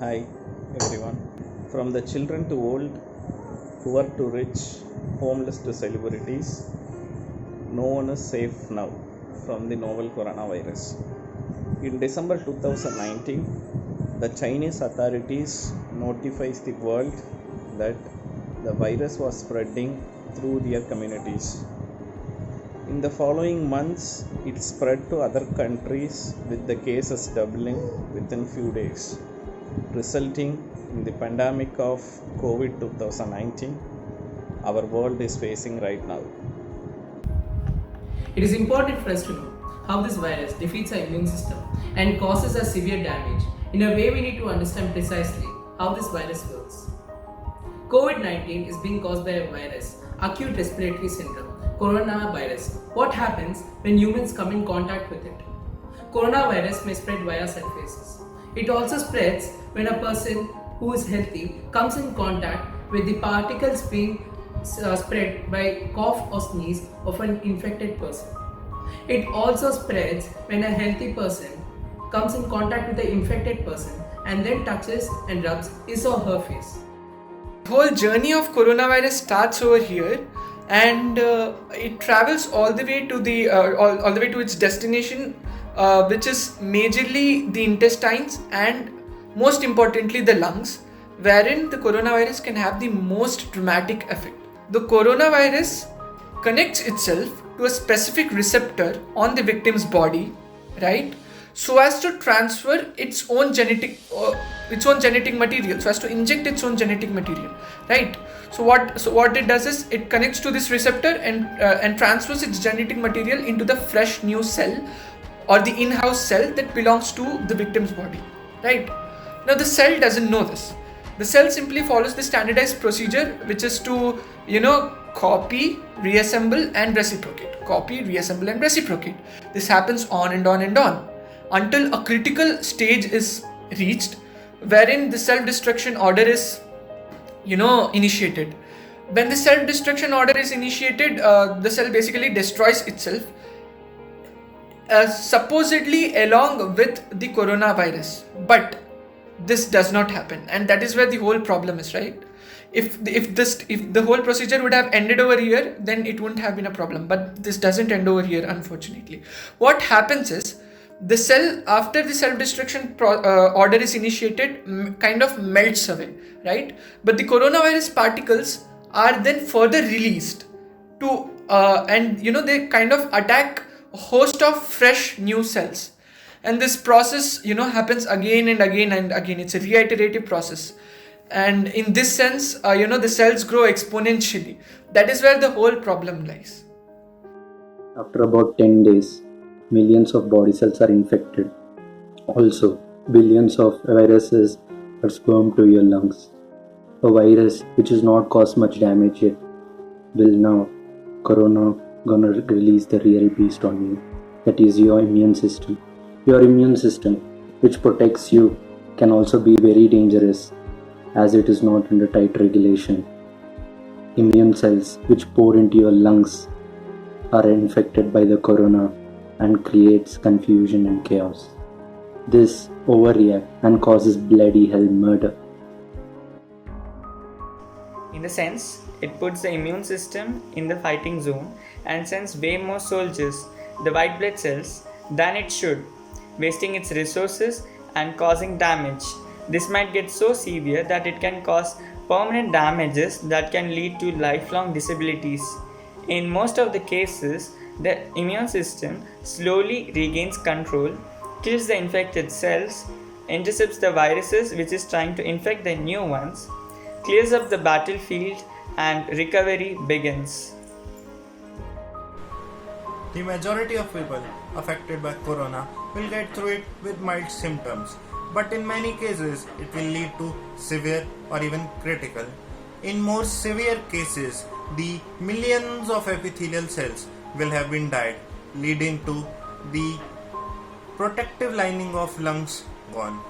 Hi everyone. From the children to old, poor to rich, homeless to celebrities, no one is safe now from the novel coronavirus. In December 2019, the Chinese authorities notifies the world that the virus was spreading through their communities. In the following months, it spread to other countries with the cases doubling within few days, resulting in the pandemic of COVID 2019 our world is facing right now. It is important for us to know how this virus defeats our immune system and causes us severe damage. In a way, we need to understand precisely how this virus works. COVID 19 is being caused by a virus, acute respiratory syndrome, coronavirus. What happens when humans come in contact with it? Coronavirus may spread via surfaces. It also spreads when a person who is healthy comes in contact with the particles being spread by cough or sneeze of an infected person. It also spreads when a healthy person comes in contact with the infected person and then touches and rubs his or her face. The whole journey of coronavirus starts over here, and it travels all the way to all the way to its destination, which is majorly the intestines and most importantly the lungs, wherein the coronavirus can have the most dramatic effect. The coronavirus connects itself to a specific receptor on the victim's body, right? So as to transfer its own genetic material, so as to inject its own genetic material, right? So what it does is it connects to this receptor and transfers its genetic material into the fresh new cell or the in-house cell that belongs to the victim's body, right? Now the cell doesn't know this. The cell simply follows the standardized procedure, which is to copy, reassemble and reciprocate. Copy, reassemble and reciprocate. This happens on and on and on until a critical stage is reached, wherein the self-destruction order is initiated. When the self-destruction order is initiated, the cell basically destroys itself, supposedly along with the coronavirus. But this does not happen, and that is where the whole problem is, right? If the whole procedure would have ended over here, then it wouldn't have been a problem. But this doesn't end over here, unfortunately. What happens is the cell, after the self-destruction order is initiated, kind of melts away, right? But the coronavirus particles are then further released to they kind of attack a host of fresh new cells, and this process happens again and again and again. It's a reiterative process, and in this sense the cells grow exponentially. That is where the whole problem lies. After about 10 days, millions of body cells are infected. Also, billions of viruses are swarmed to your lungs. A virus which has not caused much damage yet will now, Corona, gonna release the real beast on you. That is your immune system. Your immune system, which protects you, can also be very dangerous as it is not under tight regulation. Immune cells which pour into your lungs are infected by the corona and creates confusion and chaos. This overreacts and causes bloody hell murder. In the sense, it puts the immune system in the fighting zone and sends way more soldiers, the white blood cells, than it should, wasting its resources and causing damage. This might get so severe that it can cause permanent damages that can lead to lifelong disabilities. In most of the cases, the immune system slowly regains control, kills the infected cells, intercepts the viruses which is trying to infect the new ones, clears up the battlefield, and recovery begins. The majority of people affected by corona will get through it with mild symptoms, but in many cases it will lead to severe or even critical. In more severe cases, the millions of epithelial cells will have been died, leading to the protective lining of lungs gone,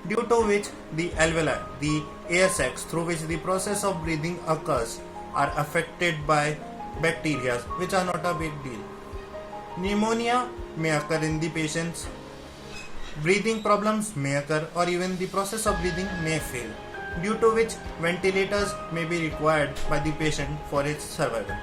due to which the alveoli, the air sacs through which the process of breathing occurs, are affected by bacteria, which are not a big deal. Pneumonia may occur in the patients. breathing problems may occur or even the process of breathing may fail, due to which ventilators may be required by the patient for its survival.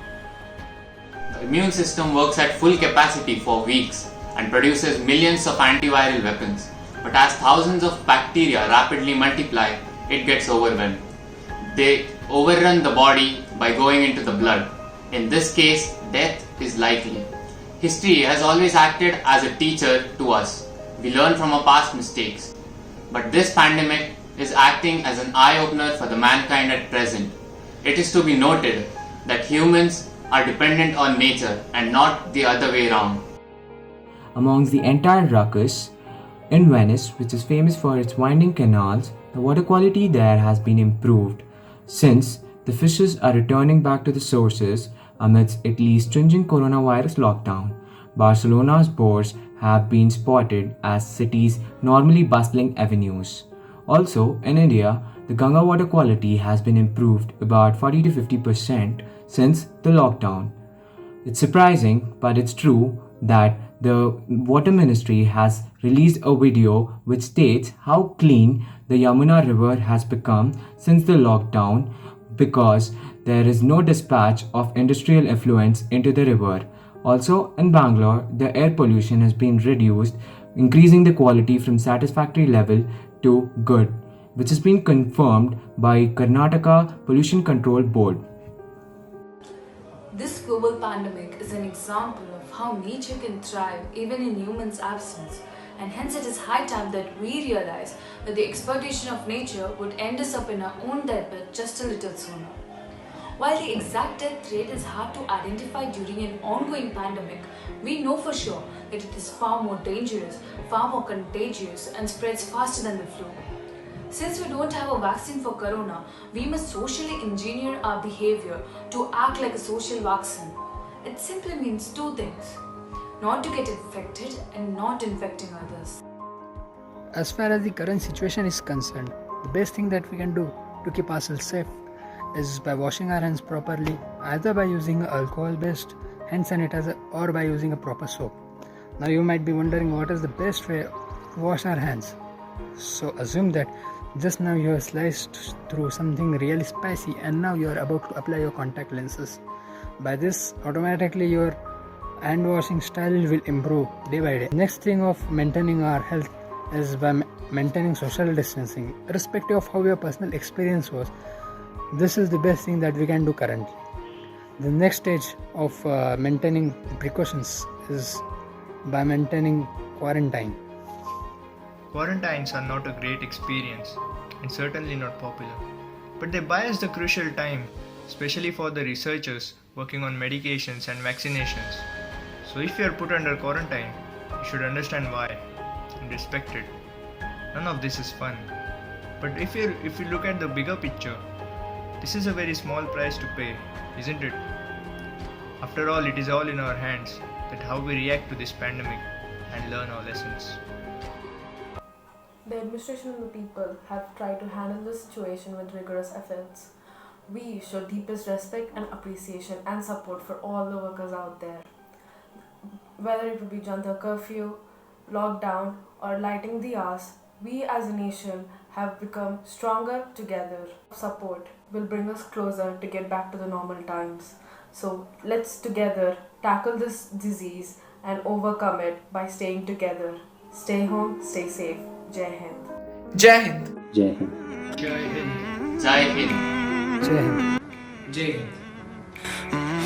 The immune system works at full capacity for weeks and produces millions of antiviral weapons. But as thousands of bacteria rapidly multiply, it gets overwhelmed. They overrun the body by going into the blood. In this case, death is likely. History has always acted as a teacher to us. We learn from our past mistakes. But this pandemic is acting as an eye-opener for the mankind at present. It is to be noted that humans are dependent on nature and not the other way around. Amongst the entire ruckus, in Venice, which is famous for its winding canals, the water quality there has been improved since the fishes are returning back to the sources amidst Italy's stringent coronavirus lockdown. Barcelona's boars have been spotted as city's normally bustling avenues. Also, in India, the Ganga water quality has been improved about 40 to 50% since the lockdown. It's surprising, but it's true that the Water Ministry has released a video which states how clean the Yamuna river has become since the lockdown because there is no dispatch of industrial effluents into the river. Also, in Bangalore, the air pollution has been reduced, increasing the quality from satisfactory level to good, which has been confirmed by Karnataka Pollution Control Board. This global pandemic is an example of how nature can thrive even in humans' absence, and hence it is high time that we realize that the exploitation of nature would end us up in our own deathbed just a little sooner. While the exact death rate is hard to identify during an ongoing pandemic, we know for sure that it is far more dangerous, far more contagious, and spreads faster than the flu. Since we don't have a vaccine for corona, we must socially engineer our behavior to act like a social vaccine. It simply means two things: not to get infected and not infecting others. As far as the current situation is concerned, the best thing that we can do to keep ourselves safe is by washing our hands properly, either by using alcohol-based hand sanitizer or by using a proper soap. Now you might be wondering what is the best way to wash our hands. So assume that just now you have sliced through something really spicy and now you are about to apply your contact lenses. By this, automatically your hand washing style will improve day by day. Next thing of maintaining our health is by maintaining social distancing. Irrespective of how your personal experience was, this is the best thing that we can do currently. The next stage of maintaining precautions is by maintaining quarantine. Quarantines are not a great experience and certainly not popular, but they buy us the crucial time, especially for the researchers working on medications and vaccinations. So if you are put under quarantine, you should understand why and respect it. None of this is fun. But if you look at the bigger picture, this is a very small price to pay, isn't it? After all, it is all in our hands that how we react to this pandemic and learn our lessons. The administration and the people have tried to handle the situation with rigorous efforts. We show deepest respect and appreciation and support for all the workers out there. Whether it would be Janata curfew, lockdown, or lighting the diyas, we as a nation have become stronger together. Support will bring us closer to get back to the normal times. So let's together tackle this disease and overcome it by staying together. Stay home, stay safe. Jai Hind. Jai Hind. Jai Hind. Jai Hind. Jai Hind. Jai Hind. Jai Hind.